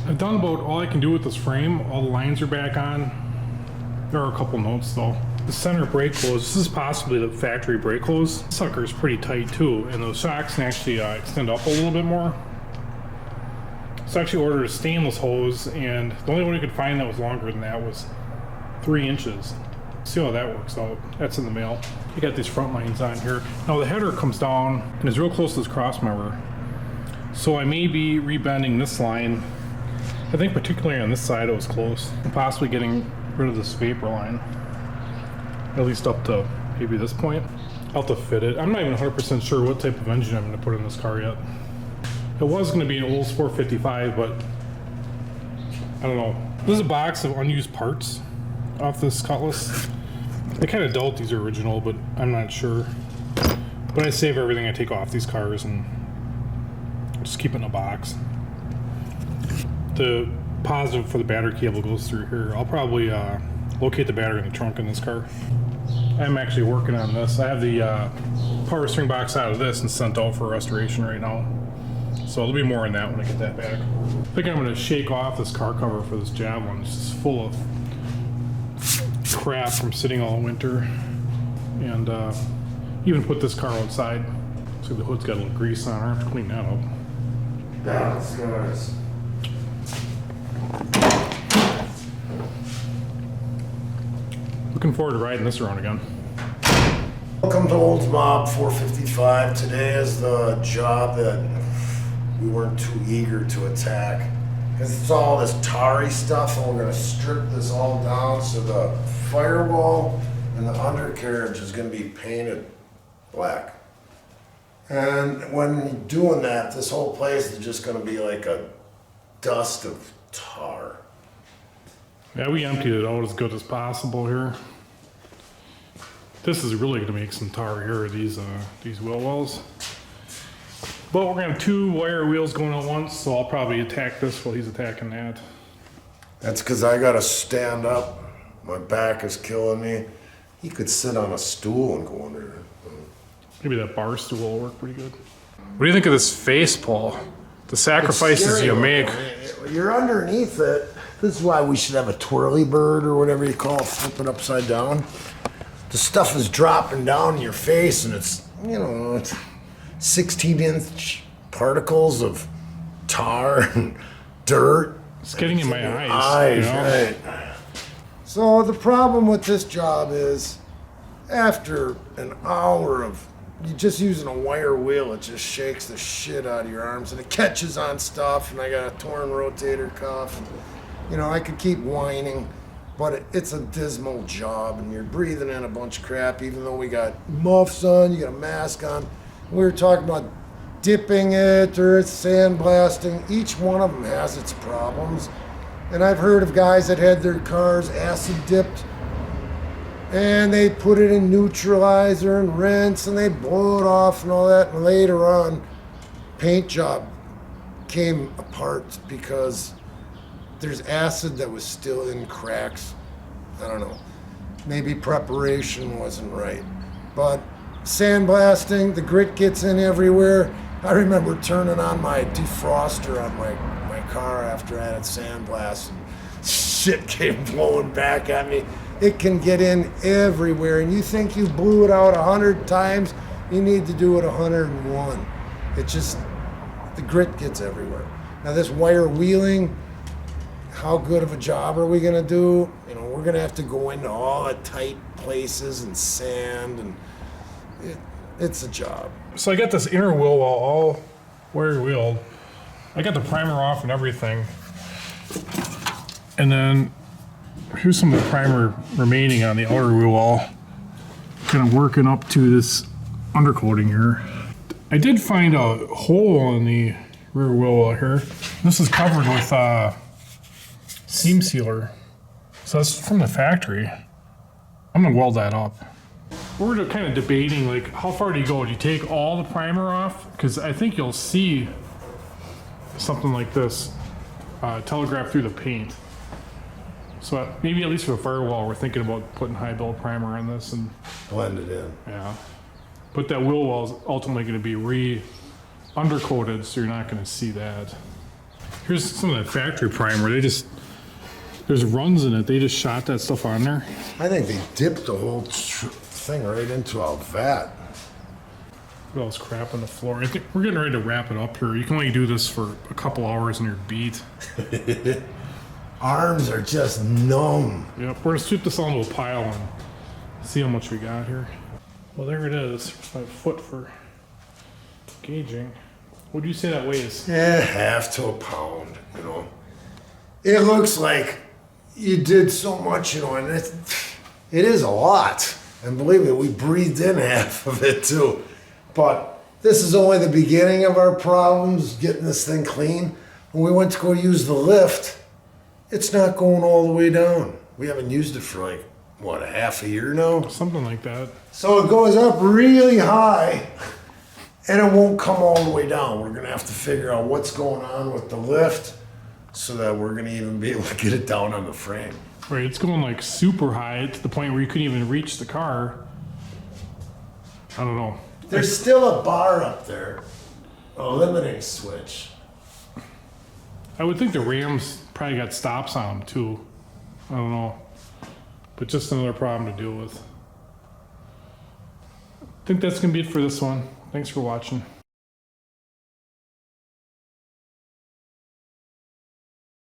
I've done about all I can do with this frame. All the lines are back on. There are a couple notes though. The center brake close, this is possibly the factory brake close. This sucker is pretty tight too, and those shocks can actually extend up a little bit more. So I actually ordered a stainless hose, and the only one I could find that was longer than that was 3 inches. See how that works out. That's in the mail. You got these front lines on here. Now the header comes down and is real close to this cross member. So I may be rebending this line. I think particularly on this side it was close. And possibly getting rid of this vapor line. At least up to maybe this point. I'll have to fit it. I'm not even 100% sure what type of engine I'm going to put in this car yet. It was going to be an old Sport 55, but I don't know. This is a box of unused parts off this Cutlass. I kind of doubt these are original, but I'm not sure. But I save everything I take off these cars and just keep it in a box. The positive for the battery cable goes through here. I'll probably locate the battery in the trunk in this car. I'm actually working on this. I have the power steering box out of this and sent out for restoration right now. So there'll be more on that when I get that back. I think I'm going to shake off this car cover for this Javelin. It's just full of crap from sitting all winter. And even put this car outside. See, the hood's got a little grease on it. I have to clean that up. That's nice. Looking forward to riding this around again. Welcome to Olds Mob 455. Today is the job that we weren't too eager to attack. Because it's all this tarry stuff, and we're going to strip this all down so the firewall and the undercarriage is going to be painted black. And when doing that, this whole place is just going to be like a dust of tar. Yeah, we emptied it out as good as possible here. This is really going to make some tar here, these wheel wells. But we're going to have 2 wire wheels going at once, so I'll probably attack this while he's attacking that. That's because I got to stand up. My back is killing me. He could sit on a stool and go under it. Maybe that bar stool will work pretty good. What do you think of this face, Paul? The sacrifices you make. You're underneath it. This is why we should have a twirly bird or whatever you call it, flip it upside down. The stuff is dropping down in your face, and it's, you know, it's 16-inch particles of tar and dirt. It's getting in my eyes. You know? Right. So the problem with this job is, after an hour of you just using a wire wheel, it just shakes the shit out of your arms, and it catches on stuff, and I got a torn rotator cuff. You know, I could keep whining, but it's a dismal job, and you're breathing in a bunch of crap, even though we got muffs on, you got a mask on. We were talking about dipping it or it's sandblasting. Each one of them has its problems. And I've heard of guys that had their cars acid dipped, and they put it in neutralizer and rinse, and they blow it off and all that. And later on, paint job came apart because there's acid that was still in cracks. I don't know. Maybe preparation wasn't right. But sandblasting, the grit gets in everywhere. I remember turning on my defroster on my car after I had it sandblasted. Shit came blowing back at me. It can get in everywhere, and you think you blew it out 100 times, you need to do it 101. It just, the grit gets everywhere. Now this wire wheeling, how good of a job are we gonna do? You know, we're gonna have to go into all the tight places and sand, and it's a job. So I got this inner wheel well all wire wheeled. I got the primer off and everything. And then here's some of the primer remaining on the outer wheel well. Kind of working up to this undercoating here. I did find a hole in the rear wheel well here. This is covered with seam sealer. So that's from the factory. I'm gonna weld that up. We're kind of debating, like, how far do you go? Do you take all the primer off? Because I think you'll see something like this telegraph through the paint. So maybe at least for the firewall, we're thinking about putting high build primer on this and blend it in. Yeah, but that wheel well is ultimately going to be undercoated, so you're not going to see that. Here's some of that factory primer. There's runs in it. They just shot that stuff on there. I think they dipped the whole thing right into a vat. Look at all this crap on the floor. I think we're getting ready to wrap it up here. You can only do this for a couple hours and you're beat. Arms are just numb. Yep, we're gonna sweep this all into a pile and see how much we got here. Well, there it is. There's my foot for gauging. What do you say that weighs? Yeah, half to a pound, you know. It looks like you did so much, you know, and it is a lot. And believe me, we breathed in half of it too. But this is only the beginning of our problems, getting this thing clean. When we went to go use the lift, it's not going all the way down. We haven't used it for like, what, a half a year now? Something like that. So it goes up really high and it won't come all the way down. We're gonna have to figure out what's going on with the lift so that we're gonna even be able to get it down on the frame. Right, it's going like super high to the point where you couldn't even reach the car. I don't know. There's still a bar up there, a limiting switch. I would think the Rams probably got stops on them too. I don't know. But just another problem to deal with. I think that's going to be it for this one. Thanks for watching.